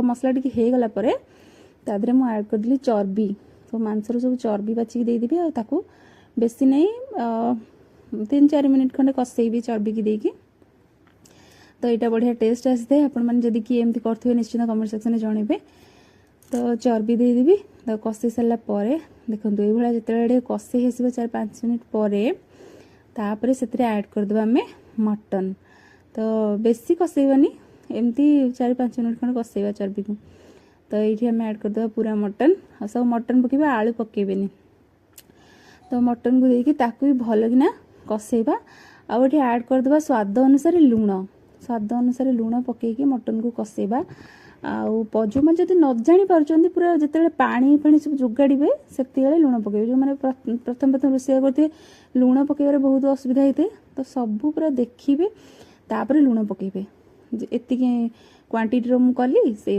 तो मसला टी होगला तादे मुझे ऐड करदेली चर्बी तो मांसर सब चर्बी बाचिक देदेवी आकू बेसी नहीं 3-4 मिनिट खंडे कसेबी चर्बी की देकी तो यहाँ बढ़िया टेस्ट आसी था आपण मैंने जदि किए एमती करेंगे निश्चित कमेंट सेक्शन में जनइबे। तो चर्बी देदेवी तो कषि सारापर देखो ये जिते कषि हो 4-5 मिनिट पर से ऐड करदे आम मटन तो बेसी कसेबनी एमती 4-5 मिनिट खंड कसेबा चर्बी को तो ये आम ऐड करदे पूरा मटन आ सब मटन पकेबा आलू पकेबेनी तो मटन को देकी ताकू भी भल किना कसेबा आउ ये ऐड करदे स्वाद अनुसार लुण पकईकी मटन को कसेबा जो मैंने जब न जानी पार्टी पूरा जिते पानी पानी सब जोगाड़े से लुण पकेबे जो मैंने प्रथम रोषे करते लुण पकेबार बहुत असुविधा होता है तो सबू पूरा देखिए तापर लुण पकेबे एति क्वांटिटी रो मु कली से